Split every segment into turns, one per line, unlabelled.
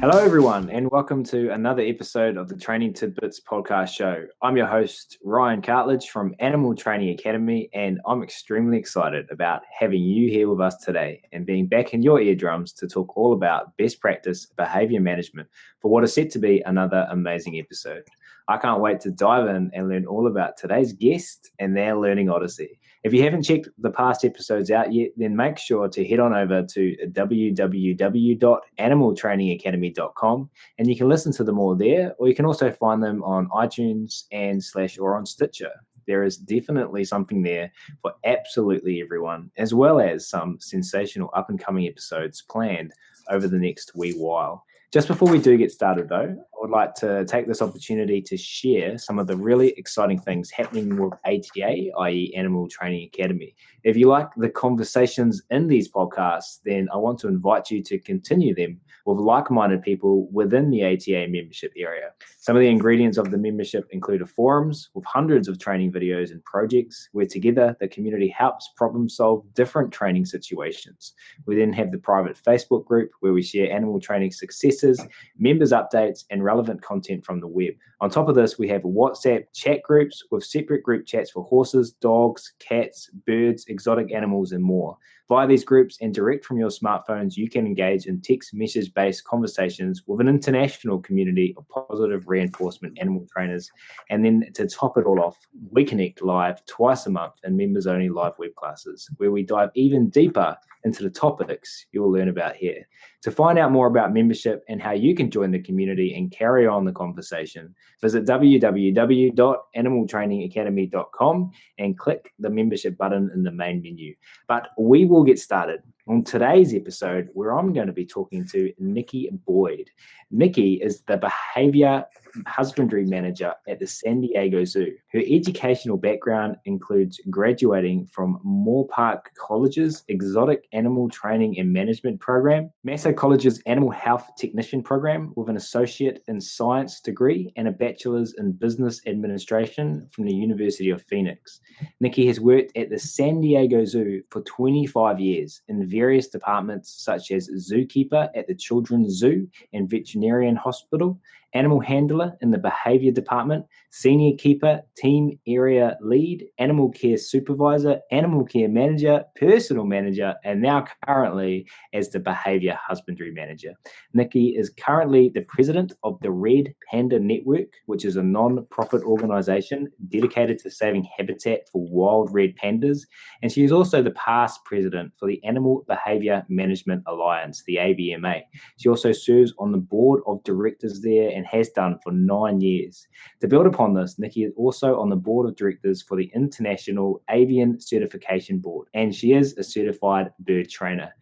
Hello, everyone, and welcome to another episode of the Training Tidbits podcast show. I'm your host, Ryan Cartledge from Animal Training Academy, and I'm extremely excited about having you here with us today and being back in your eardrums to talk all about best practice behavior management for what is set to be another amazing episode. I can't wait to dive in and learn all about today's guest and their learning odyssey. If you haven't checked the past episodes out yet, then make sure to head on over to www.animaltrainingacademy.com and you can listen to them all there, or you can also find them on iTunes or on Stitcher. There is definitely something there for absolutely everyone, as well as some sensational up-and-coming episodes planned over the next wee while. Just before we do get started, though, I would like to take this opportunity to share some of the really exciting things happening with ATA, i.e. Animal Training Academy. If you like the conversations in these podcasts, then I want to invite you to continue them with like-minded people within the ATA membership area. Some of the ingredients of the membership include forums with hundreds of training videos and projects where together the community helps problem solve different training situations. We then have the private Facebook group where we share animal training successes, members updates, and relevant content from the web. On top of this, we have WhatsApp chat groups with separate group chats for horses, dogs, cats, birds, exotic animals, and more. Via these groups and direct from your smartphones, you can engage in text message-based conversations with an international community of positive reinforcement animal trainers. And then to top it all off, we connect live twice a month in members-only live web classes, where we dive even deeper into the topics you will learn about here. To find out more about membership and how you can join the community and carry on the conversation, visit www.animaltrainingacademy.com and click the membership button in the main menu. But we will get started on today's episode, where I'm going to be talking to Nicki Boyd. Nicki is the Behavior Husbandry Manager at the San Diego Zoo. Her educational background includes graduating from Moore Park College's Exotic Animal Training and Management Program, Massa College's Animal Health Technician Program with an Associate in Science degree and a Bachelor's in Business Administration from the University of Phoenix. Nicki has worked at the San Diego Zoo for 25 years in various departments such as zookeeper at the Children's Zoo and Veterinarian Hospital, animal handler in the behavior department, senior keeper, team area lead, animal care supervisor, animal care manager, personal manager, and now currently as the behavior husbandry manager. Nicki is currently the president of the Red Panda Network, which is a non-profit organization dedicated to saving habitat for wild red pandas. And she is also the past president for the Animal Behavior Management Alliance, the ABMA. She also serves on the board of directors there and has done for 9 years. To build upon this, Nicki is also on the board of directors for the International Avian Certification Board, and she is a certified bird trainer.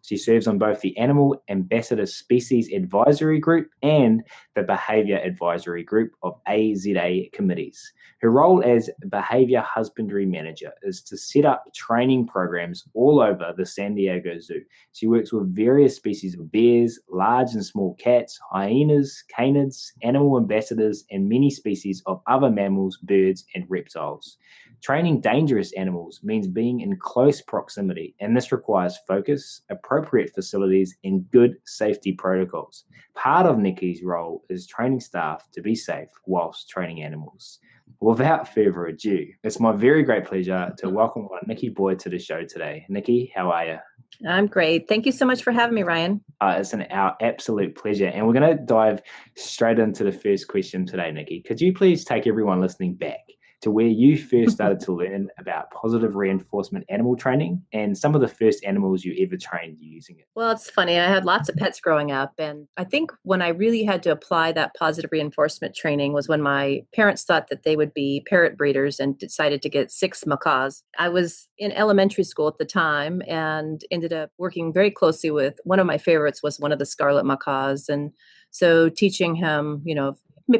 She serves on both the Animal Ambassador Species Advisory Group and the Behavior Advisory Group of AZA committees. Her role as Behavior Husbandry Manager is to set up training programs all over the San Diego Zoo. She works with various species of bears, large and small cats, hyenas, canids, animal ambassadors, and many species of other mammals, birds, and reptiles. Training dangerous animals means being in close proximity, and this requires focus, appropriate facilities, and good safety protocols. Part of Nicki's role is training staff to be safe whilst training animals. Without further ado, it's my very great pleasure to welcome Nicki Boyd to the show today. Nicki, how are you?
I'm great. Thank you so much for having me, Ryan.
It's our absolute pleasure. And we're going to dive straight into the first question today, Nicki. Could you please take everyone listening back to where you first started to learn about positive reinforcement animal training and some of the first animals you ever trained using it?
Well, it's funny. I had lots of pets growing up. And I think when I really had to apply that positive reinforcement training was when my parents thought that they would be parrot breeders and decided to get 6 macaws. I was in elementary school at the time and ended up working very closely with one of my favorites was one of the scarlet macaws. And so teaching him,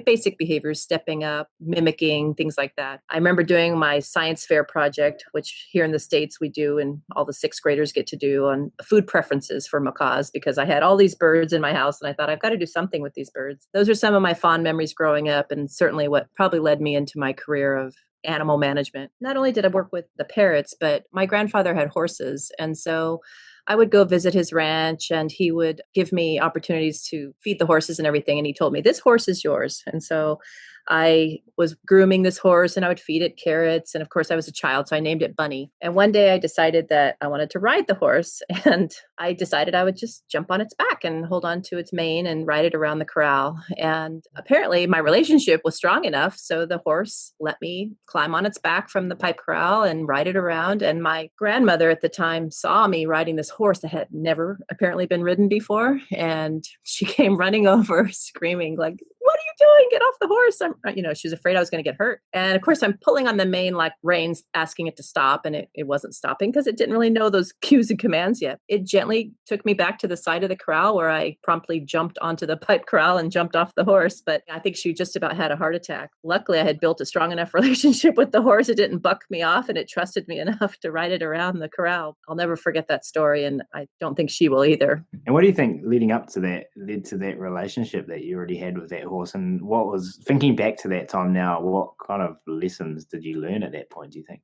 basic behaviors, stepping up, mimicking, things like that. I remember doing my science fair project, which here in the States we do and all the 6th graders get to do on food preferences for macaws because I had all these birds in my house and I thought I've got to do something with these birds. Those are some of my fond memories growing up and certainly what probably led me into my career of animal management. Not only did I work with the parrots, but my grandfather had horses. And so I would go visit his ranch and he would give me opportunities to feed the horses and everything. And he told me, this horse is yours. And so I was grooming this horse and I would feed it carrots. And of course, I was a child, so I named it Bunny. And one day I decided that I wanted to ride the horse. And I decided I would just jump on its back and hold on to its mane and ride it around the corral. And apparently, my relationship was strong enough. So the horse let me climb on its back from the pipe corral and ride it around. And my grandmother at the time saw me riding this horse that had never apparently been ridden before. And she came running over screaming, like, what are you doing? Get off the horse. She was afraid I was going to get hurt. And of course, I'm pulling on the mane like reins, asking it to stop. And it wasn't stopping because it didn't really know those cues and commands yet. It gently took me back to the side of the corral where I promptly jumped onto the pipe corral and jumped off the horse. But I think she just about had a heart attack. Luckily, I had built a strong enough relationship with the horse. It didn't buck me off and it trusted me enough to ride it around the corral. I'll never forget that story. And I don't think she will either.
And what do you think leading up to that led to that relationship that you already had with that horse? And what was, thinking back to that time now, what kind of lessons did you learn at that point, do you think?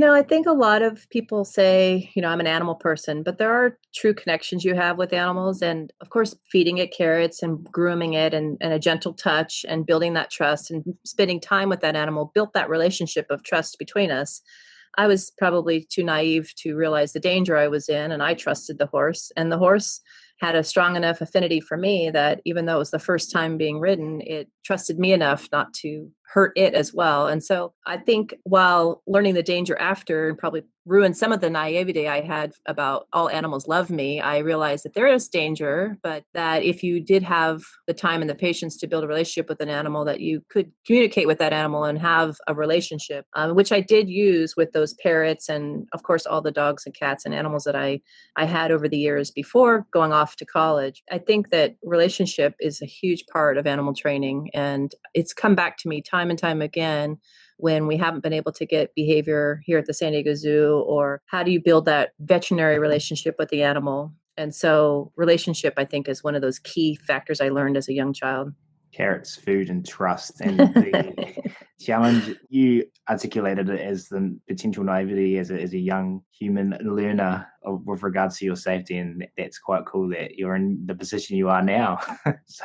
I think a lot of people say, I'm an animal person, but there are true connections you have with animals. And of course, feeding it carrots and grooming it and a gentle touch and building that trust and spending time with that animal built that relationship of trust between us. I was probably too naive to realize the danger I was in, and I trusted the horse. And the horse had a strong enough affinity for me that even though it was the first time being ridden, it trusted me enough not to hurt it as well. And so I think while learning the danger after and probably ruined some of the naivety I had about all animals love me, I realized that there is danger, but that if you did have the time and the patience to build a relationship with an animal, that you could communicate with that animal and have a relationship, which I did use with those parrots and of course all the dogs and cats and animals that I had over the years before going off to college. I think that relationship is a huge part of animal training, and it's come back to me time and time again when we haven't been able to get behavior here at the San Diego Zoo, or how do you build that veterinary relationship with the animal? And so relationship, I think, is one of those key factors I learned as a young child.
Carrots, food, and trust. And the challenge, you articulated it as the potential naivety as a young human learner with regards to your safety. And that's quite cool that you're in the position you are now. So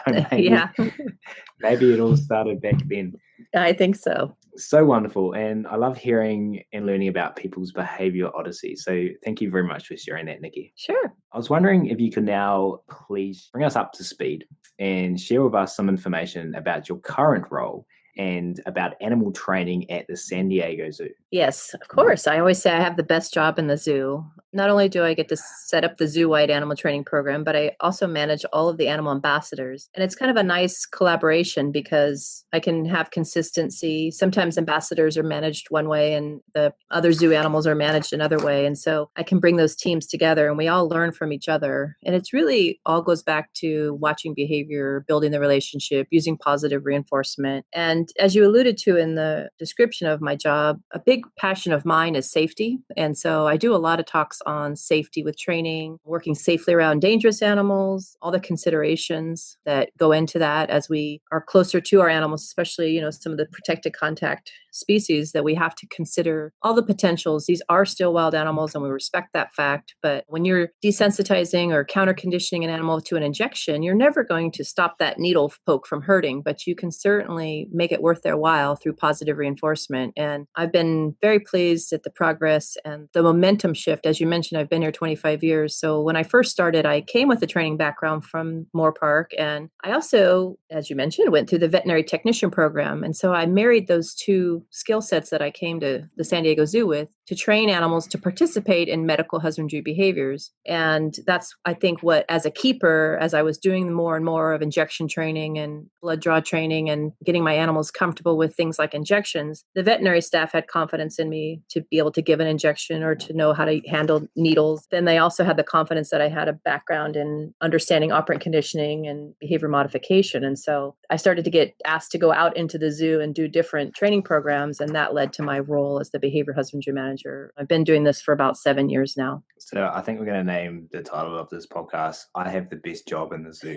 maybe it all started back then.
I think so.
So wonderful. And I love hearing and learning about people's behavior odyssey. So thank you very much for sharing that, Nicki.
Sure.
I was wondering if you could now please bring us up to speed and share with us some information about your current role and about animal training at the San Diego Zoo.
Yes, of course. I always say I have the best job in the zoo. Not only do I get to set up the zoo-wide animal training program, but I also manage all of the animal ambassadors. And it's kind of a nice collaboration because I can have consistency. Sometimes ambassadors are managed one way and the other zoo animals are managed another way. And so I can bring those teams together and we all learn from each other. And it's really all goes back to watching behavior, building the relationship, using positive reinforcement. And as you alluded to in the description of my job, a big passion of mine is safety. And so I do a lot of talks on safety with training, working safely around dangerous animals, all the considerations that go into that as we are closer to our animals, especially, some of the protected contact species that we have to consider all the potentials. These are still wild animals and we respect that fact. But when you're desensitizing or counter conditioning an animal to an injection, you're never going to stop that needle poke from hurting, but you can certainly make it worth their while through positive reinforcement. And I've been very pleased at the progress and the momentum shift. As you mentioned, I've been here 25 years. So when I first started, I came with a training background from Moore Park. And I also, as you mentioned, went through the veterinary technician program. And so I married those two skill sets that I came to the San Diego Zoo with to train animals to participate in medical husbandry behaviors. And that's, I think, what, as a keeper, as I was doing more and more of injection training and blood draw training and getting my animals comfortable with things like injections, the veterinary staff had confidence in me to be able to give an injection or to know how to handle needles. Then they also had the confidence that I had a background in understanding operant conditioning and behavior modification. And so I started to get asked to go out into the zoo and do different training programs. And that led to my role as the behavior husbandry manager. I've been doing this for about 7 years now.
So I think we're going to name the title of this podcast, I Have the Best Job in the Zoo.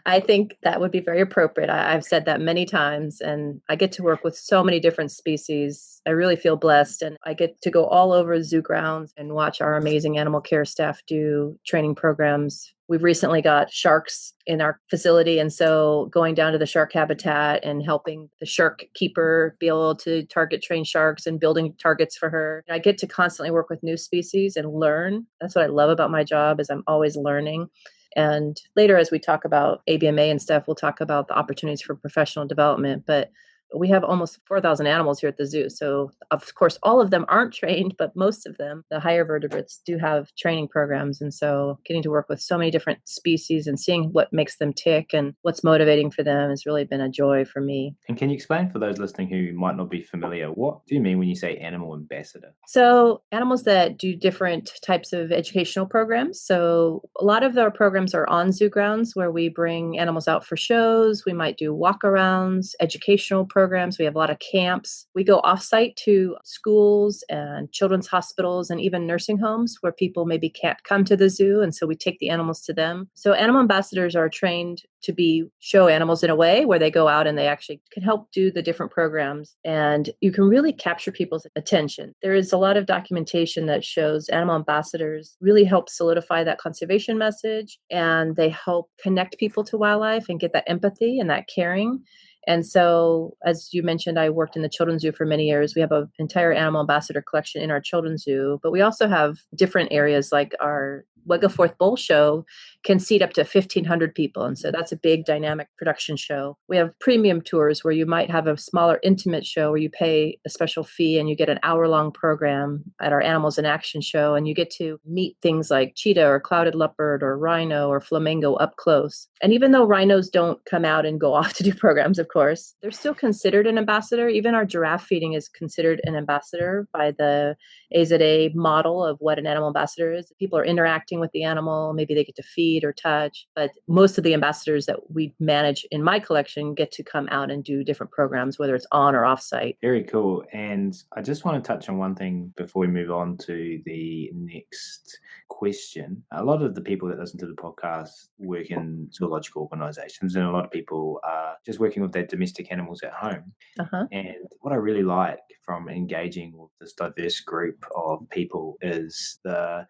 I think that would be very appropriate. I've said that many times, and I get to work with so many different species. I really feel blessed, and I get to go all over zoo grounds and watch our amazing animal care staff do training programs. We've recently got sharks in our facility, and so going down to the shark habitat and helping the shark keeper be able to target train sharks and building targets for her. I get to constantly work with new species and learn. That's what I love about my job, is I'm always learning. And later, as we talk about ABMA and stuff, we'll talk about the opportunities for professional development. But we have almost 4,000 animals here at the zoo. So, of course, all of them aren't trained, but most of them, the higher vertebrates, do have training programs. And so getting to work with so many different species and seeing what makes them tick and what's motivating for them has really been a joy for me.
And can you explain for those listening who might not be familiar, what do you mean when you say animal ambassador?
So animals that do different types of educational programs. So a lot of our programs are on zoo grounds where we bring animals out for shows. We might do walk-arounds, educational programs. We have a lot of camps. We go off-site to schools and children's hospitals and even nursing homes where people maybe can't come to the zoo. And so we take the animals to them. So animal ambassadors are trained to show animals in a way where they go out and they actually can help do the different programs. And you can really capture people's attention. There is a lot of documentation that shows animal ambassadors really help solidify that conservation message, and they help connect people to wildlife and get that empathy and that caring. And so, as you mentioned, I worked in the children's zoo for many years. We have an entire animal ambassador collection in our children's zoo, but we also have different areas like our Weggeforth Bull Show can seat up to 1,500 people. And so that's a big dynamic production show. We have premium tours where you might have a smaller intimate show where you pay a special fee and you get an hour-long program at our Animals in Action show. And you get to meet things like cheetah or clouded leopard or rhino or flamingo up close. And even though rhinos don't come out and go off to do programs, of course, they're still considered an ambassador. Even our giraffe feeding is considered an ambassador by the AZA model of what an animal ambassador is. People are interacting with the animal. Maybe they get to feed or touch, but most of the ambassadors that we manage in my collection get to come out and do different programs, whether it's on or off site.
Very cool. And I just want to touch on one thing before we move on to the next question. A lot of the people that listen to the podcast work in zoological organizations, and a lot of people are just working with their domestic animals at home. And what I really like from engaging with this diverse group of people is the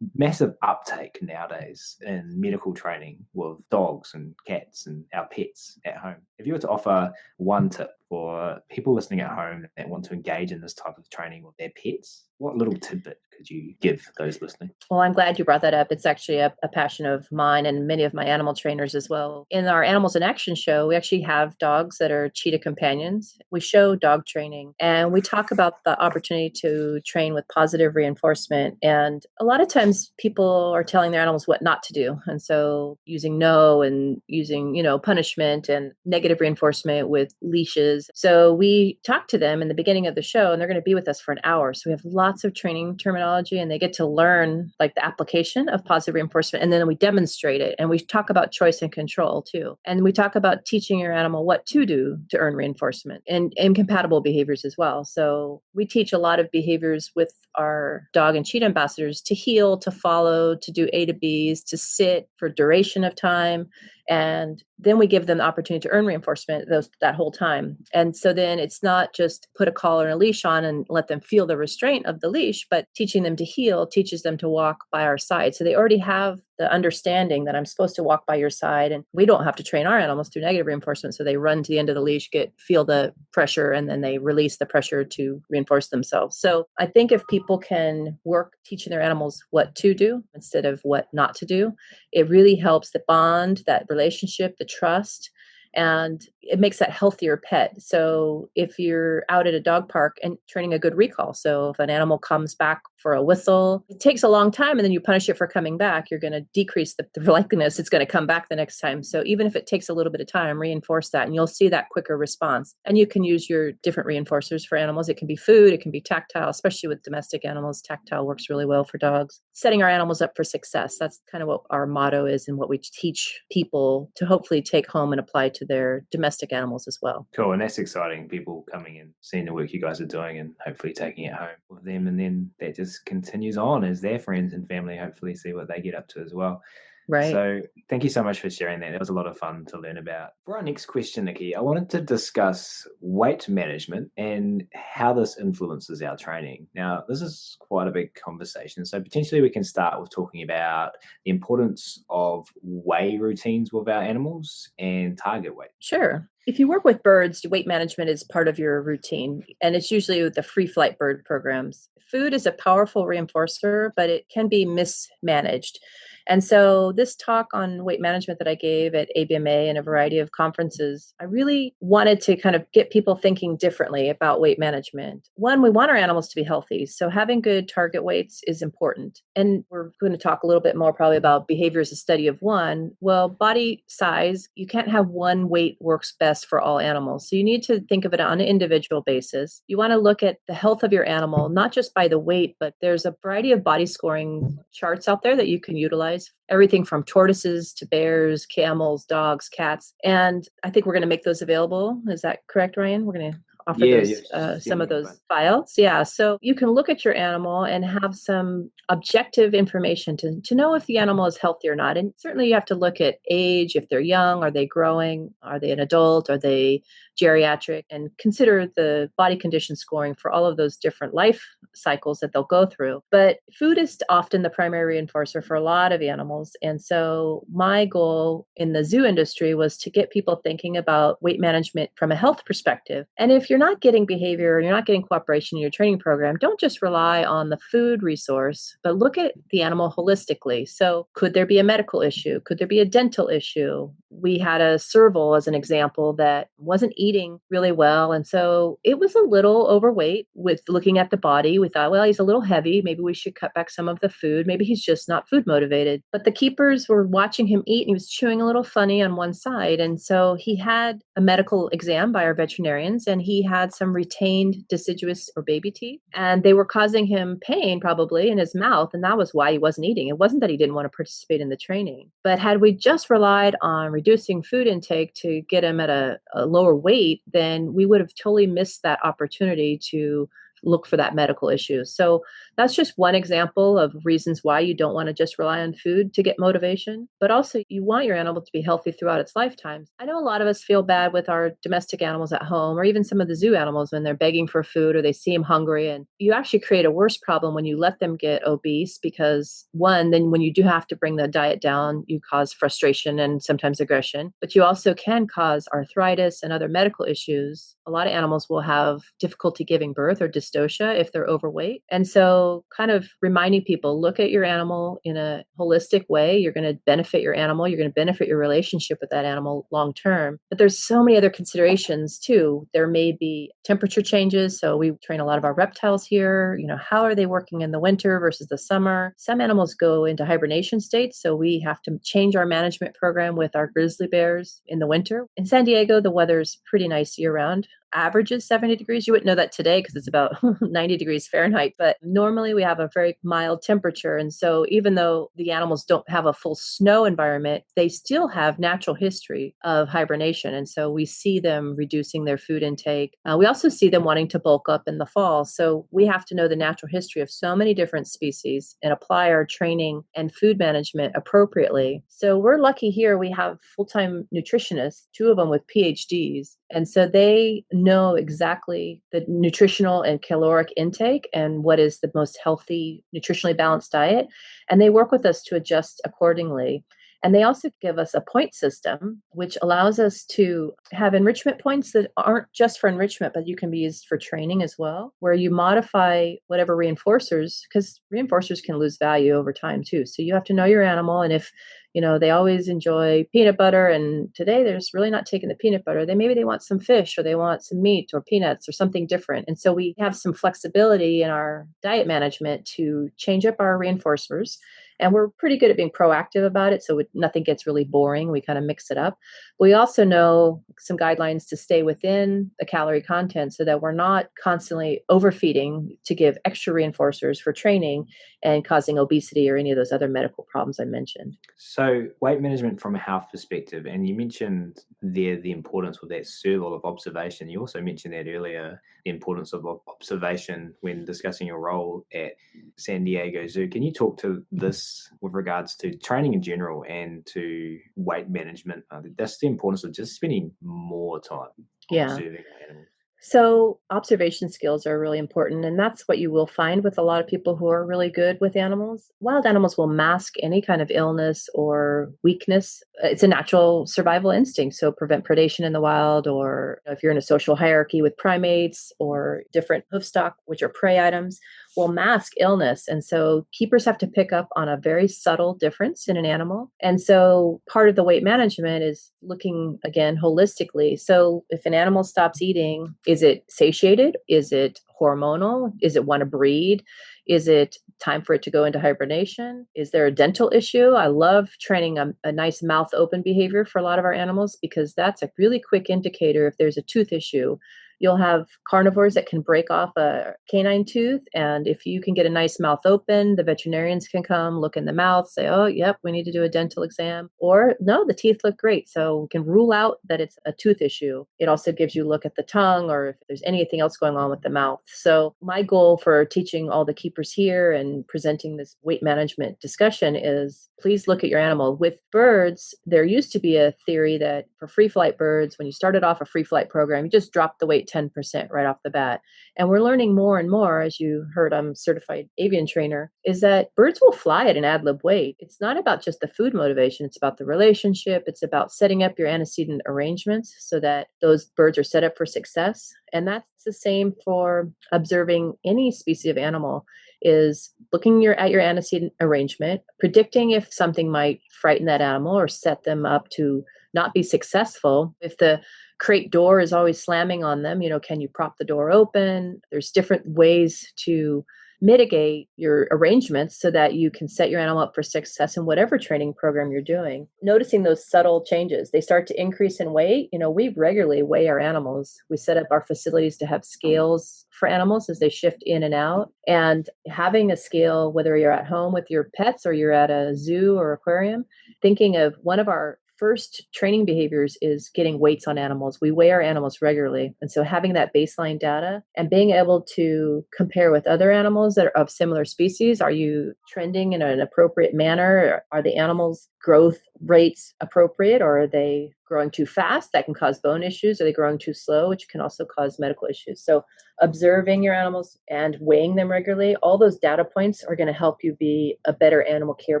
massive uptake nowadays in medical training with dogs and cats and our pets at home. If you were to offer one tip for people listening at home that want to engage in this type of training with their pets, what little tidbit could you give those listening?
Well, I'm glad you brought that up. It's actually a passion of mine and many of my animal trainers as well. In our Animals in Action show, we actually have dogs that are cheetah companions. We show dog training and we talk about the opportunity to train with positive reinforcement. And a lot of times people are telling their animals what not to do. And so using no and using, punishment and negative reinforcement with leashes. So we talk to them in the beginning of the show and they're going to be with us for an hour. So we have lots of training terminology and they get to learn like the application of positive reinforcement. And then we demonstrate it. And we talk about choice and control too. And we talk about teaching your animal what to do to earn reinforcement and incompatible behaviors as well. So we teach a lot of behaviors with our dog and cheetah ambassadors to heel, to follow, to do A to Bs, to sit for duration of time. And then we give them the opportunity to earn reinforcement that whole time. And so then it's not just put a collar and a leash on and let them feel the restraint of the leash, but teaching them to heel teaches them to walk by our side. So they already have the understanding that I'm supposed to walk by your side, and we don't have to train our animals through negative reinforcement. So they run to the end of the leash, feel the pressure, and then they release the pressure to reinforce themselves. So I think if people can work teaching their animals what to do instead of what not to do, it really helps the bond, that relationship, the trust. And, it makes that healthier pet. So if you're out at a dog park and training a good recall, so if an animal comes back for a whistle, it takes a long time and then you punish it for coming back, you're going to decrease the likeliness it's going to come back the next time. So even if it takes a little bit of time, reinforce that and you'll see that quicker response. And you can use your different reinforcers for animals. It can be food, it can be tactile, especially with domestic animals. Tactile works really well for dogs. Setting our animals up for success. That's kind of what our motto is and what we teach people to hopefully take home and apply to their domestic animals as well.
Cool. And that's exciting. People coming and seeing the work you guys are doing and hopefully taking it home with them. And then that just continues on as their friends and family hopefully see what they get up to as well.
Right.
So thank you so much for sharing that. It was a lot of fun to learn about. For our next question, Nicki, I wanted to discuss weight management and how this influences our training. Now, this is quite a big conversation. So potentially we can start with talking about the importance of weigh routines with our animals and target weight.
Sure. If you work with birds, weight management is part of your routine, and it's usually with the free flight bird programs. Food is a powerful reinforcer, but it can be mismanaged. And so this talk on weight management that I gave at ABMA and a variety of conferences, I really wanted to kind of get people thinking differently about weight management. One, we want our animals to be healthy. So having good target weights is important. And we're going to talk a little bit more probably about behavior as a study of one. Well, body size, you can't have one weight works best for all animals. So you need to think of it on an individual basis. You want to look at the health of your animal, not just by the weight, but there's a variety of body scoring charts out there that you can utilize. Everything from tortoises to bears, camels, dogs, cats. And I think we're going to make those available. Is that correct, Ryan? We're going to offer some of those files. Yeah. So you can look at your animal and have some objective information to know if the animal is healthy or not. And certainly you have to look at age, if they're young, are they growing? Are they an adult? Are they geriatric? And consider the body condition scoring for all of those different life cycles that they'll go through. But food is often the primary reinforcer for a lot of animals. And so my goal in the zoo industry was to get people thinking about weight management from a health perspective. And if you're not getting behavior and you're not getting cooperation in your training program, don't just rely on the food resource, but look at the animal holistically. So could there be a medical issue? Could there be a dental issue? We had a serval as an example that wasn't eating really well. And so it was a little overweight. With looking at the body, we thought, well, he's a little heavy. Maybe we should cut back some of the food. Maybe he's just not food motivated. But the keepers were watching him eat and he was chewing a little funny on one side. And so he had a medical exam by our veterinarians and he had some retained deciduous or baby teeth. And they were causing him pain probably in his mouth. And that was why he wasn't eating. It wasn't that he didn't want to participate in the training. But had we just relied on reducing food intake to get him at a lower weight, then we would have totally missed that opportunity to look for that medical issue. So that's just one example of reasons why you don't want to just rely on food to get motivation, but also you want your animal to be healthy throughout its lifetime. I know a lot of us feel bad with our domestic animals at home or even some of the zoo animals when they're begging for food or they see them hungry. And you actually create a worse problem when you let them get obese because one, then when you do have to bring the diet down, you cause frustration and sometimes aggression, but you also can cause arthritis and other medical issues. A lot of animals will have difficulty giving birth or dystocia if they're overweight. And so kind of reminding people, look at your animal in a holistic way. You're going to benefit your animal. You're going to benefit your relationship with that animal long term. But there's so many other considerations too. There may be temperature changes. So we train a lot of our reptiles here. How are they working in the winter versus the summer? Some animals go into hibernation states. So we have to change our management program with our grizzly bears in the winter. In San Diego, the weather's pretty nice year round. Averages 70 degrees. You wouldn't know that today because it's about 90 degrees Fahrenheit. But normally we have a very mild temperature. And so even though the animals don't have a full snow environment, they still have natural history of hibernation. And so we see them reducing their food intake. We also see them wanting to bulk up in the fall. So we have to know the natural history of so many different species and apply our training and food management appropriately. So we're lucky here. We have full-time nutritionists, 2 of them with PhDs. And so they know exactly the nutritional and caloric intake and what is the most healthy, nutritionally balanced diet. And they work with us to adjust accordingly. And they also give us a point system, which allows us to have enrichment points that aren't just for enrichment, but you can be used for training as well, where you modify whatever reinforcers, because reinforcers can lose value over time too. So you have to know your animal. And if They always enjoy peanut butter, and today they're just really not taking the peanut butter. Maybe they want some fish, or they want some meat or peanuts or something different. And so we have some flexibility in our diet management to change up our reinforcers. And we're pretty good at being proactive about it, so nothing gets really boring. We kind of mix it up. We also know some guidelines to stay within the calorie content so that we're not constantly overfeeding to give extra reinforcers for training and causing obesity or any of those other medical problems I mentioned.
So weight management from a health perspective, and you mentioned there the importance of that circle of observation. You also mentioned that earlier, the importance of observation when discussing your role at San Diego Zoo. Can you talk to this with regards to training in general and to weight management? That's the importance of just spending more time observing animals.
So observation skills are really important, and that's what you will find with a lot of people who are really good with animals. Wild animals will mask any kind of illness or weakness. It's a natural survival instinct, so prevent predation in the wild, or if you're in a social hierarchy with primates or different hoofstock, which are prey items, will mask illness. And so keepers have to pick up on a very subtle difference in an animal. And so part of the weight management is looking, again, holistically. So if an animal stops eating, is it satiated? Is it hormonal? Is it want to breed? Is it time for it to go into hibernation? Is there a dental issue? I love training a nice mouth open behavior for a lot of our animals, because that's a really quick indicator if there's a tooth issue. You'll have carnivores that can break off a canine tooth. And if you can get a nice mouth open, the veterinarians can come look in the mouth, say, oh, yep, we need to do a dental exam. Or no, the teeth look great. So we can rule out that it's a tooth issue. It also gives you a look at the tongue or if there's anything else going on with the mouth. So my goal for teaching all the keepers here and presenting this weight management discussion is please look at your animal. With birds, there used to be a theory that for free flight birds, when you started off a free flight program, you just dropped the weight 10% right off the bat. And we're learning more and more, as you heard, I'm a certified avian trainer, is that birds will fly at an ad lib weight. It's not about just the food motivation. It's about the relationship. It's about setting up your antecedent arrangements so that those birds are set up for success. And that's the same for observing any species of animal, is looking at your antecedent arrangement, predicting if something might frighten that animal or set them up to not be successful. If the crate door is always slamming on them, can you prop the door open? There's different ways to mitigate your arrangements so that you can set your animal up for success in whatever training program you're doing. Noticing those subtle changes, they start to increase in weight. We regularly weigh our animals. We set up our facilities to have scales for animals as they shift in and out. And having a scale, whether you're at home with your pets or you're at a zoo or aquarium, thinking of one of our first training behaviors is getting weights on animals. We weigh our animals regularly. And so having that baseline data and being able to compare with other animals that are of similar species, are you trending in an appropriate manner? Are the animals' growth rates appropriate, or are they growing too fast? That can cause bone issues. Are they growing too slow, which can also cause medical issues? So observing your animals and weighing them regularly, all those data points are going to help you be a better animal care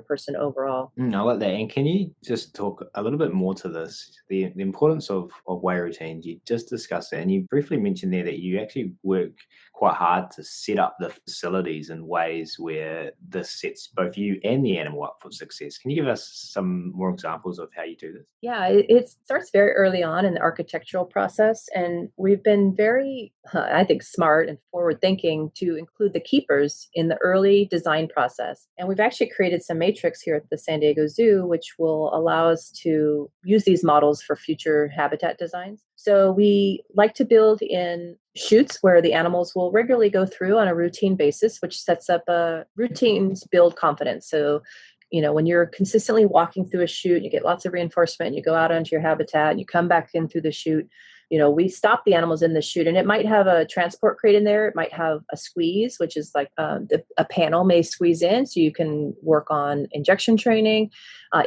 person overall.
I like that. And can you just talk a little bit more to this, the importance of weigh routines? You just discussed it, and you briefly mentioned there that you actually work quite hard to set up the facilities in ways where this sets both you and the animal up for success. Can you give us some more examples of how you do this?
Yeah, it starts very early on in the architectural process. And we've been very, I think, smart and forward thinking to include the keepers in the early design process. And we've actually created some matrix here at the San Diego Zoo, which will allow us to use these models for future habitat designs. So we like to build in chutes where the animals will regularly go through on a routine basis, which sets up routines build confidence. So when you're consistently walking through a chute, you get lots of reinforcement, you go out onto your habitat, and you come back in through the chute. We stop the animals in the chute, and it might have a transport crate in there. It might have a squeeze, which is like a panel may squeeze in, so you can work on injection training.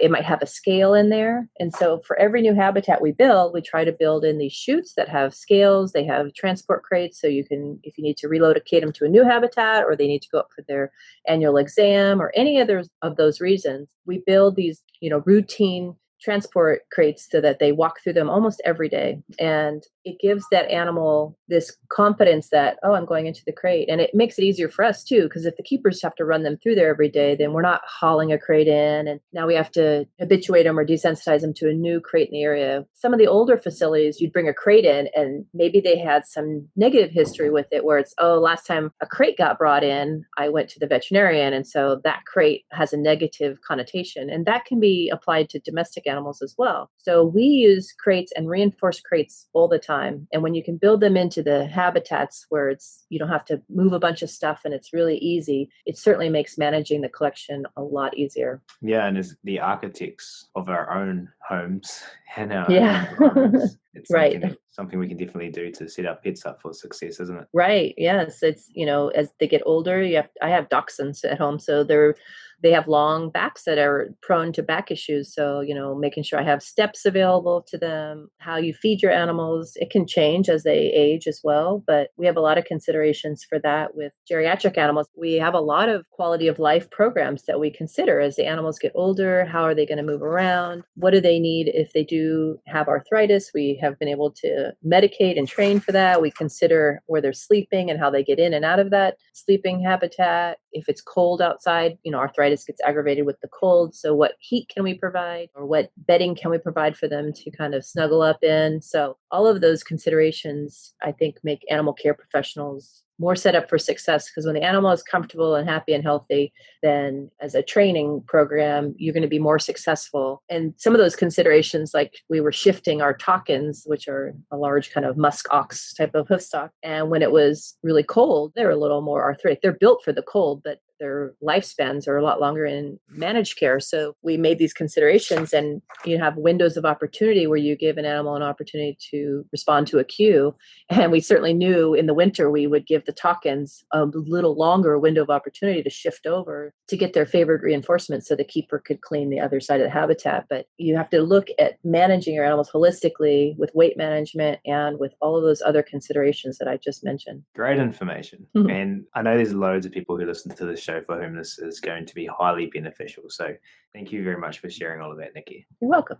It might have a scale in there. And so for every new habitat we build, we try to build in these chutes that have scales. They have transport crates, so you can, if you need to relocate them to a new habitat, or they need to go up for their annual exam, or any other of those reasons, we build these, routine transport crates so that they walk through them almost every day. And it gives that animal this confidence that, oh, I'm going into the crate. And it makes it easier for us too, because if the keepers have to run them through there every day, then we're not hauling a crate in. And now we have to habituate them or desensitize them to a new crate in the area. Some of the older facilities, you'd bring a crate in and maybe they had some negative history with it where it's, oh, last time a crate got brought in, I went to the veterinarian. And so that crate has a negative connotation. And that can be applied to domestic animals as well. So we use crates and reinforce crates all the time. And when you can build them into the habitats where you don't have to move a bunch of stuff and it's really easy, it certainly makes managing the collection a lot easier.
Yeah, and as the architects of our own homes and our
own
environments, it's
right.
something we can definitely do to set our pets up for success, isn't it?
Right. Yes. It's, as they get older, I have dachshunds at home, so they have long backs that are prone to back issues. So, making sure I have steps available to them, how you feed your animals, it can change as they age as well. But we have a lot of considerations for that with geriatric animals. We have a lot of quality of life programs that we consider as the animals get older. How are they going to move around? What do they need if they do have arthritis? We have been able to medicate and train for that. We consider where they're sleeping and how they get in and out of that sleeping habitat. If it's cold outside, arthritis gets aggravated with the cold. So what heat can we provide, or what bedding can we provide for them to kind of snuggle up in? So all of those considerations, I think, make animal care professionals more set up for success, because when the animal is comfortable and happy and healthy, then as a training program, you're going to be more successful. And some of those considerations, like we were shifting our Talkins, which are a large kind of musk ox type of hoofstock. And when it was really cold, they're a little more arthritic. They're built for the cold, but their lifespans are a lot longer in managed care. So we made these considerations, and you have windows of opportunity where you give an animal an opportunity to respond to a cue. And we certainly knew in the winter we would give the Talkins a little longer window of opportunity to shift over to get their favorite reinforcement so the keeper could clean the other side of the habitat. But you have to look at managing your animals holistically with weight management and with all of those other considerations that I just mentioned.
Great information. Mm-hmm. And I know there's loads of people who listen to this show for whom this is going to be highly beneficial. So thank you very much for sharing all of that, Nicki.
You're welcome.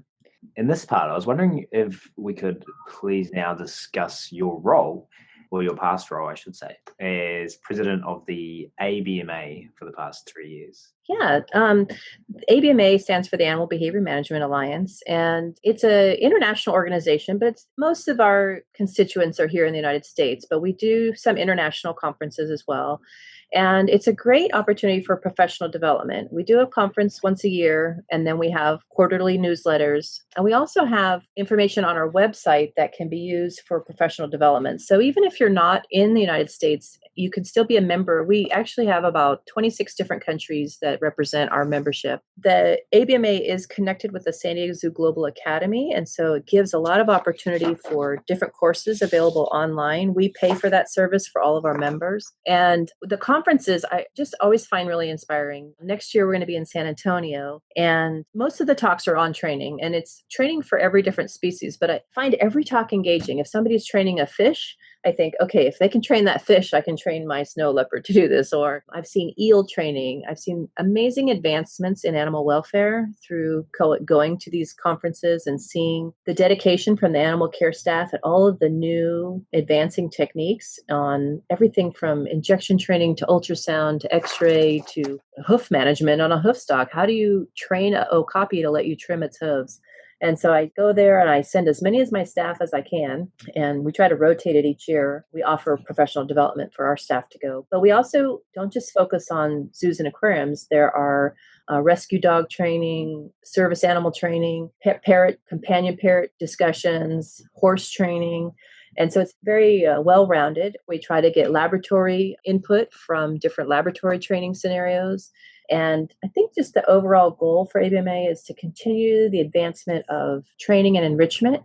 In this part, I was wondering if we could please now discuss your role, or your past role, I should say, as president of the ABMA for the past 3 years.
Yeah, ABMA stands for the Animal Behavior Management Alliance, and it's an international organization, but most of our constituents are here in the United States, but we do some international conferences as well. And it's a great opportunity for professional development. We do a conference once a year, and then we have quarterly newsletters. And we also have information on our website that can be used for professional development. So even if you're not in the United States, you can still be a member. We actually have about 26 different countries that represent our membership. The ABMA is connected with the San Diego Zoo Global Academy, and so it gives a lot of opportunity for different courses available online. We pay for that service for all of our members. And the conferences, I just always find really inspiring. Next year, we're going to be in San Antonio, and most of the talks are on training, and it's training for every different species. But I find every talk engaging. If somebody's training a fish, I think, okay, if they can train that fish, I can train my snow leopard to do this. Or I've seen eel training. I've seen amazing advancements in animal welfare through going to these conferences and seeing the dedication from the animal care staff at all of the new advancing techniques on everything from injection training to ultrasound to x-ray to hoof management on a hoof stock. How do you train an okapi to let you trim its hooves? And so I go there and I send as many of my staff as I can, and we try to rotate it each year. We offer professional development for our staff to go. But we also don't just focus on zoos and aquariums. There are rescue dog training, service animal training, pet parrot, companion parrot discussions, horse training. And so it's very well-rounded. We try to get laboratory input from different laboratory training scenarios. And I think just the overall goal for ABMA is to continue the advancement of training and enrichment.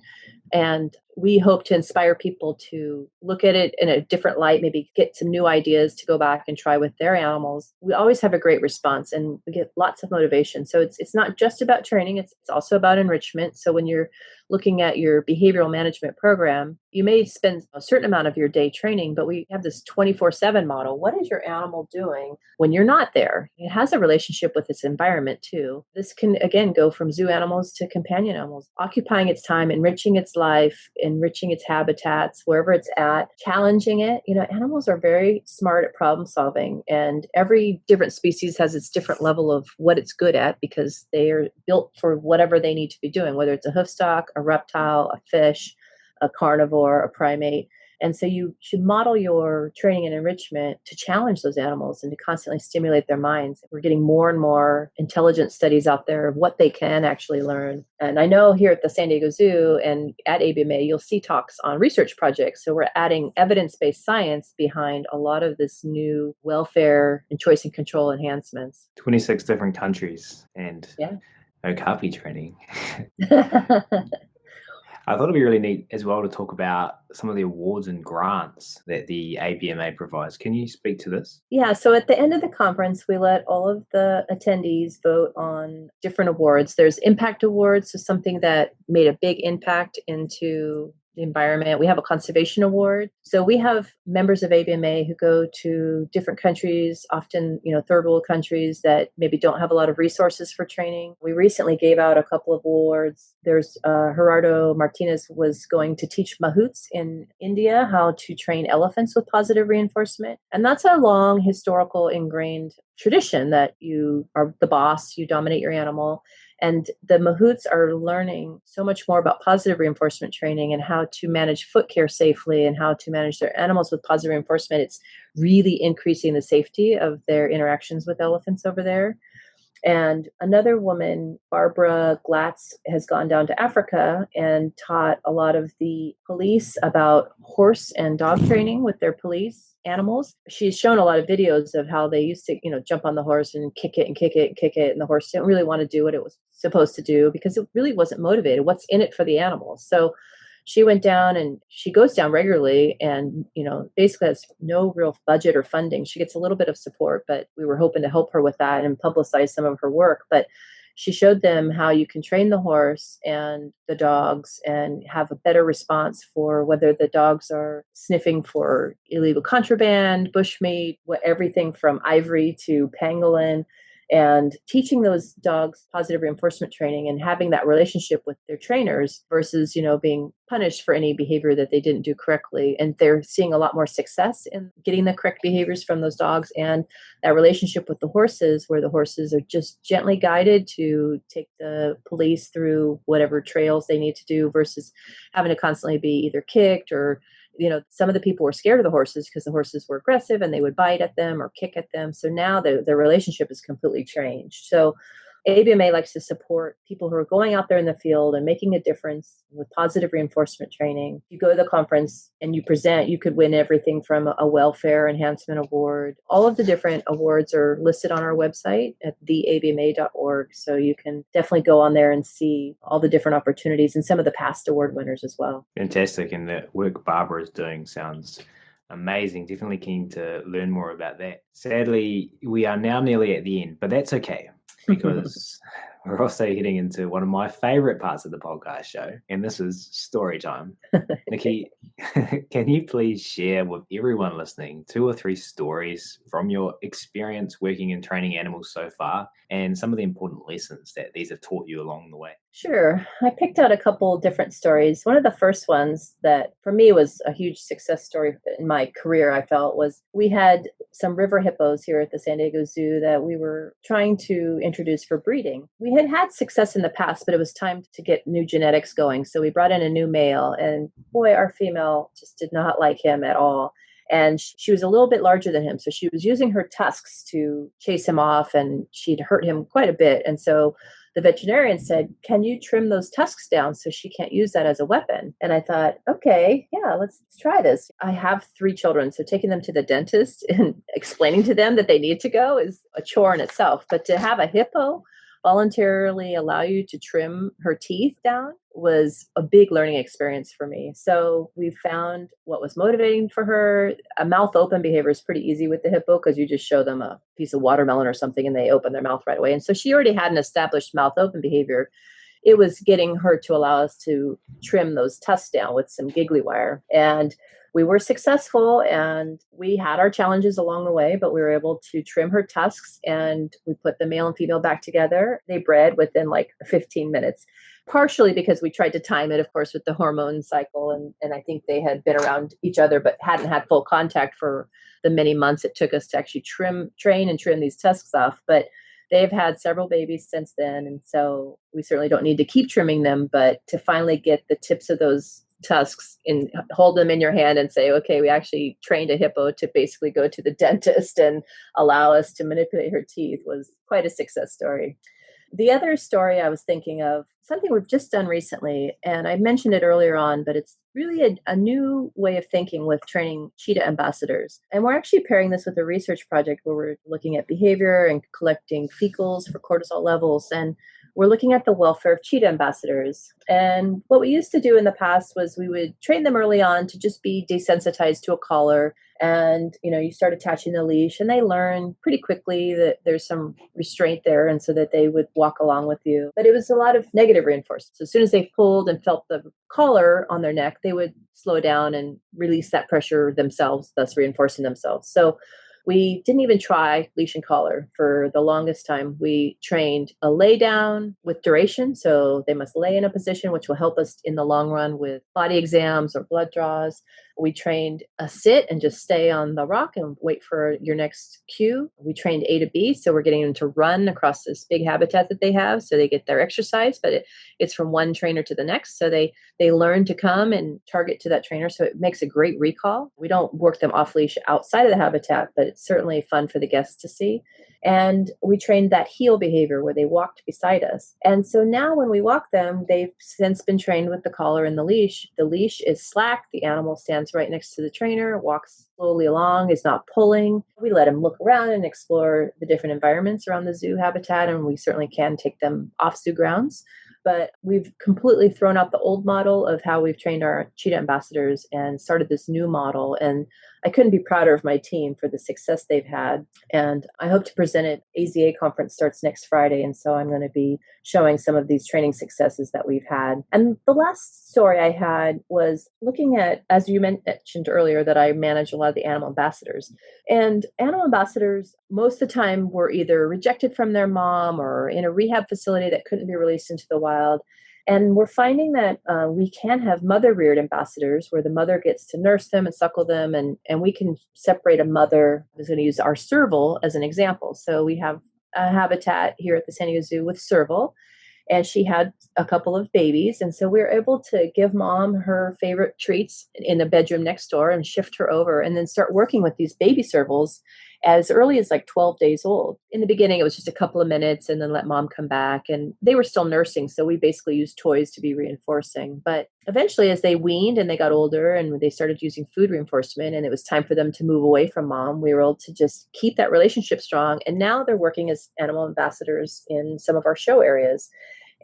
And we hope to inspire people to look at it in a different light, maybe get some new ideas to go back and try with their animals. We always have a great response, and we get lots of motivation. So it's not just about training, it's also about enrichment. So when you're looking at your behavioral management program, you may spend a certain amount of your day training, but we have this 24/7 model. What is your animal doing when you're not there? It has a relationship with its environment too. This can, again, go from zoo animals to companion animals, occupying its time, enriching its life, enriching its habitats, wherever it's at, challenging it. Animals are very smart at problem solving, and every different species has its different level of what it's good at because they are built for whatever they need to be doing, whether it's a hoofstock, a reptile, a fish, a carnivore, a primate. And so you should model your training and enrichment to challenge those animals and to constantly stimulate their minds. We're getting more and more intelligence studies out there of what they can actually learn. And I know here at the San Diego Zoo and at ABMA, you'll see talks on research projects. So we're adding evidence-based science behind a lot of this new welfare and choice and control enhancements.
26 different countries and no copy training. I thought it'd be really neat as well to talk about some of the awards and grants that the ABMA provides. Can you speak to this?
Yeah, so at the end of the conference, we let all of the attendees vote on different awards. There's impact awards, so something that made a big impact into the environment. We have a conservation award. So we have members of ABMA who go to different countries, often, third world countries that maybe don't have a lot of resources for training. We recently gave out a couple of awards. There's Gerardo Martinez was going to teach mahouts in India how to train elephants with positive reinforcement. And that's a long historical ingrained tradition that you are the boss, you dominate your animal. And the mahouts are learning so much more about positive reinforcement training and how to manage foot care safely and how to manage their animals with positive reinforcement. It's really increasing the safety of their interactions with elephants over there. And another woman, Barbara Glatz, has gone down to Africa and taught a lot of the police about horse and dog training with their police animals. She's shown a lot of videos of how they used to, jump on the horse and kick it and kick it and kick it. And the horse didn't really want to do what it was supposed to do because it really wasn't motivated. What's in it for the animals? So she went down and she goes down regularly and, basically has no real budget or funding. She gets a little bit of support, but we were hoping to help her with that and publicize some of her work. But she showed them how you can train the horse and the dogs and have a better response for whether the dogs are sniffing for illegal contraband, bushmeat, everything from ivory to pangolin. And teaching those dogs positive reinforcement training and having that relationship with their trainers versus, being punished for any behavior that they didn't do correctly. And they're seeing a lot more success in getting the correct behaviors from those dogs, and that relationship with the horses where the horses are just gently guided to take the police through whatever trails they need to do versus having to constantly be either kicked or some of the people were scared of the horses because the horses were aggressive and they would bite at them or kick at them. So now the relationship is completely changed. So ABMA likes to support people who are going out there in the field and making a difference with positive reinforcement training. You go to the conference and you present, you could win everything from a welfare enhancement award. All of the different awards are listed on our website at theabma.org. So you can definitely go on there and see all the different opportunities and some of the past award winners as well.
Fantastic. And the work Barbara is doing sounds amazing. Definitely keen to learn more about that. Sadly, we are now nearly at the end, but that's okay, because we're also getting into one of my favorite parts of the podcast show, and this is story time. Nicki, can you please share with everyone listening 2 or 3 stories from your experience working and training animals so far and some of the important lessons that these have taught you along the way?
Sure. I picked out a couple different stories. One of the first ones that for me was a huge success story in my career, I felt, was we had some river hippos here at the San Diego Zoo that we were trying to introduce for breeding. We had had success in the past, but it was time to get new genetics going. So we brought in a new male, and boy, our female just did not like him at all. And she was a little bit larger than him. So she was using her tusks to chase him off, and she'd hurt him quite a bit. And so the veterinarian said, can you trim those tusks down so she can't use that as a weapon? And I thought, okay, yeah, let's try this. I have 3 children, so taking them to the dentist and explaining to them that they need to go is a chore in itself. But to have a hippo voluntarily allow you to trim her teeth down was a big learning experience for me. So we found what was motivating for her. A mouth open behavior is pretty easy with the hippo because you just show them a piece of watermelon or something and they open their mouth right away. And so she already had an established mouth open behavior. It was getting her to allow us to trim those tusks down with some giggly wire. And we were successful, and we had our challenges along the way, but we were able to trim her tusks, and we put the male and female back together. They bred within like 15 minutes. partially because we tried to time it, of course, with the hormone cycle. And I think they had been around each other, but hadn't had full contact for the many months it took us to actually train and trim these tusks off. But they've had several babies since then. And so we certainly don't need to keep trimming them, but to finally get the tips of those tusks and hold them in your hand and say, okay, we actually trained a hippo to basically go to the dentist and allow us to manipulate her teeth was quite a success story. The other story I was thinking of, something we've just done recently, and I mentioned it earlier on, but it's really a new way of thinking with training cheetah ambassadors. And we're actually pairing this with a research project where we're looking at behavior and collecting fecals for cortisol levels. And we're looking at the welfare of cheetah ambassadors. And what we used to do in the past was we would train them early on to just be desensitized to a collar. And, you start attaching the leash and they learn pretty quickly that there's some restraint there. And so that they would walk along with you. But it was a lot of negative reinforcement. So as soon as they pulled and felt the collar on their neck, they would slow down and release that pressure themselves, thus reinforcing themselves. So we didn't even try leash and collar for the longest time. We trained a lay down with duration. So they must lay in a position, which will help us in the long run with body exams or blood draws. We trained a sit and just stay on the rock and wait for your next cue. We trained A to B. So we're getting them to run across this big habitat that they have. So they get their exercise, but it's from one trainer to the next. So they learn to come and target to that trainer. So it makes a great recall. We don't work them off leash outside of the habitat, but it's certainly fun for the guests to see. And we trained that heel behavior where they walked beside us. And so now when we walk them, they've since been trained with the collar and the leash. The leash is slack. The animal stands right next to the trainer, walks slowly along, is not pulling. We let them look around and explore the different environments around the zoo habitat. And we certainly can take them off zoo grounds. But we've completely thrown out the old model of how we've trained our cheetah ambassadors and started this new model. And I couldn't be prouder of my team for the success they've had. And I hope to present it. AZA conference starts next Friday. And so I'm going to be showing some of these training successes that we've had. And the last story I had was looking at, as you mentioned earlier, that I manage a lot of the animal ambassadors. And animal ambassadors, most of the time, were either rejected from their mom or in a rehab facility that couldn't be released into the wild. And we're finding that we can have mother-reared ambassadors where the mother gets to nurse them and suckle them, and we can separate a mother. I was going to use our serval as an example. So we have a habitat here at the San Diego Zoo with serval, and she had a couple of babies. And so we were able to give mom her favorite treats in a bedroom next door and shift her over and then start working with these baby servals as early as like 12 days old. In the beginning, it was just a couple of minutes and then let mom come back. And they were still nursing, so we basically used toys to be reinforcing. But eventually, as they weaned and they got older and they started using food reinforcement and it was time for them to move away from mom, we were able to just keep that relationship strong. And now they're working as animal ambassadors in some of our show areas.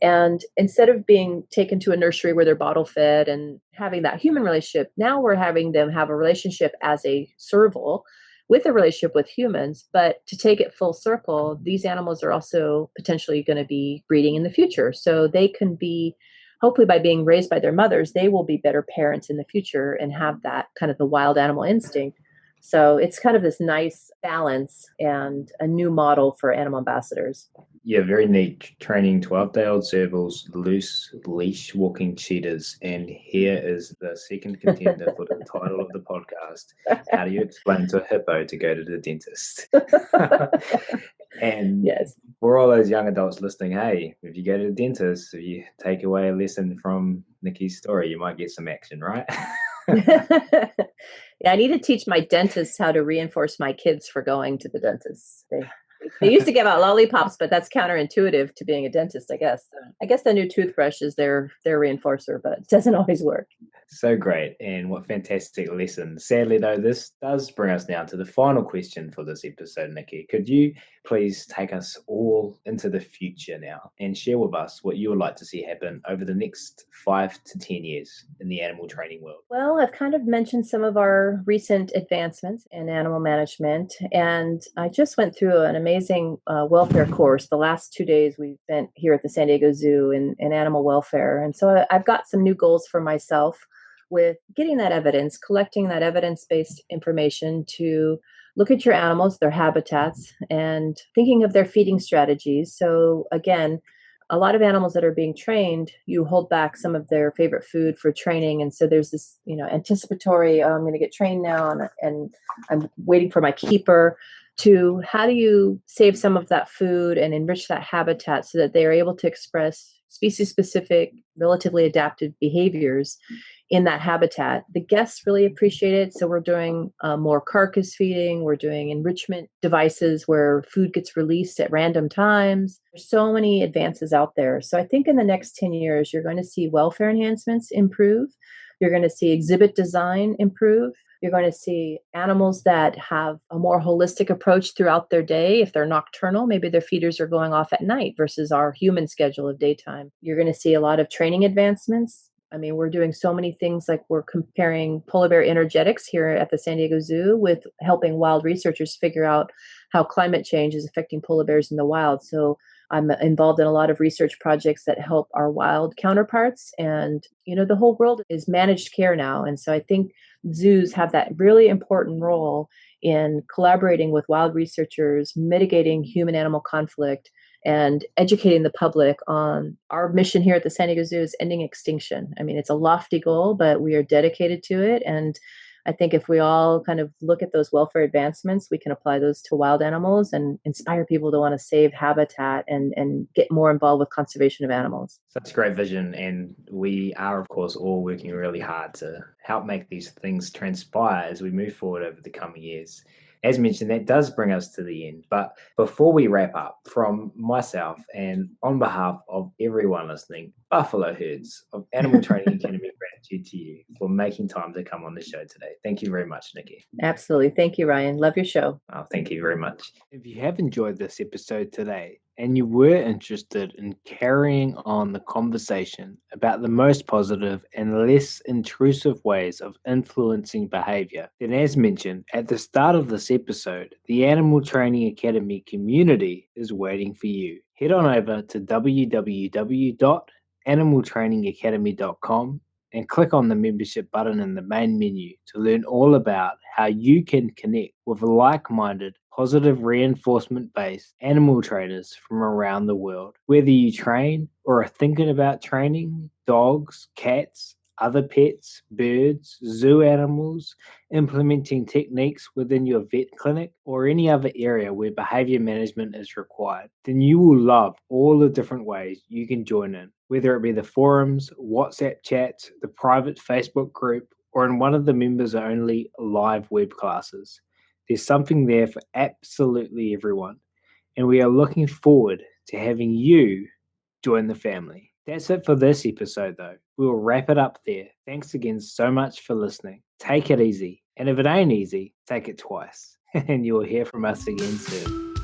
And instead of being taken to a nursery where they're bottle fed and having that human relationship, now we're having them have a relationship as a serval with a relationship with humans. But to take it full circle, these animals are also potentially going to be breeding in the future. So they can be, hopefully by being raised by their mothers, they will be better parents in the future and have that kind of the wild animal instinct. So it's kind of this nice balance and a new model for animal ambassadors.
Yeah, very neat. Training 12-day-old servals, loose leash walking cheetahs. And here is the second contender for the title of the podcast. How do you explain to a hippo to go to the dentist? And yes, for all those young adults listening, hey, if you go to the dentist, if you take away a lesson from Nicki's story, you might get some action, right?
Yeah, I need to teach my dentists how to reinforce my kids for going to the dentist. They used to give out lollipops, but that's counterintuitive to being a dentist, I guess. I guess the new toothbrush is their reinforcer, but it doesn't always work.
So great. And what fantastic lessons. Sadly, though, this does bring us now to the final question for this episode, Nicki. Could you please take us all into the future now and share with us what you would like to see happen over the next 5 to 10 years in the animal training world?
Well, I've kind of mentioned some of our recent advancements in animal management, and I just went through an amazing welfare course. The last 2 days we spent here at the San Diego Zoo in animal welfare. And so I've got some new goals for myself with getting that evidence, collecting that evidence-based information to look at your animals, their habitats, and thinking of their feeding strategies. So again, a lot of animals that are being trained, you hold back some of their favorite food for training. And so there's this, anticipatory, oh, I'm going to get trained now and I'm waiting for my keeper, to how do you save some of that food and enrich that habitat so that they are able to express species specific, relatively adaptive behaviors in that habitat. The guests really appreciate it. So we're doing more carcass feeding. We're doing enrichment devices where food gets released at random times. There's so many advances out there. So I think in the next 10 years, you're going to see welfare enhancements improve. You're going to see exhibit design improve. You're going to see animals that have a more holistic approach throughout their day. If they're nocturnal, maybe their feeders are going off at night versus our human schedule of daytime. You're going to see a lot of training advancements. I mean, we're doing so many things, like we're comparing polar bear energetics here at the San Diego Zoo with helping wild researchers figure out how climate change is affecting polar bears in the wild. So I'm involved in a lot of research projects that help our wild counterparts. And, the whole world is managed care now. And so I think zoos have that really important role in collaborating with wild researchers, mitigating human-animal conflict, and educating the public on our mission here at the San Diego Zoo is ending extinction. I mean, it's a lofty goal, but we are dedicated to it. And I think if we all kind of look at those welfare advancements, we can apply those to wild animals and inspire people to want to save habitat and get more involved with conservation of animals.
Such a great vision. And we are, of course, all working really hard to help make these things transpire as we move forward over the coming years. As mentioned, that does bring us to the end. But before we wrap up, from myself and on behalf of everyone listening, Buffalo Herds of Animal Training Academy, gratitude to you for making time to come on the show today. Thank you very much, Nicki.
Absolutely. Thank you, Ryan. Love your show.
Oh, thank you very much. If you have enjoyed this episode today and you were interested in carrying on the conversation about the most positive and less intrusive ways of influencing behavior, then as mentioned at the start of this episode, the Animal Training Academy community is waiting for you. Head on over to www.animaltrainingacademy.com and click on the membership button in the main menu to learn all about how you can connect with like-minded, positive reinforcement-based animal trainers from around the world. Whether you train or are thinking about training dogs, cats, other pets, birds, zoo animals, implementing techniques within your vet clinic, or any other area where behavior management is required, then you will love all the different ways you can join in, whether it be the forums, WhatsApp chats, the private Facebook group, or in one of the members-only live web classes. There's something there for absolutely everyone, and we are looking forward to having you join the family. That's it for this episode, though. We'll wrap it up there. Thanks again so much for listening. Take it easy. And if it ain't easy, take it twice. And you'll hear from us again soon.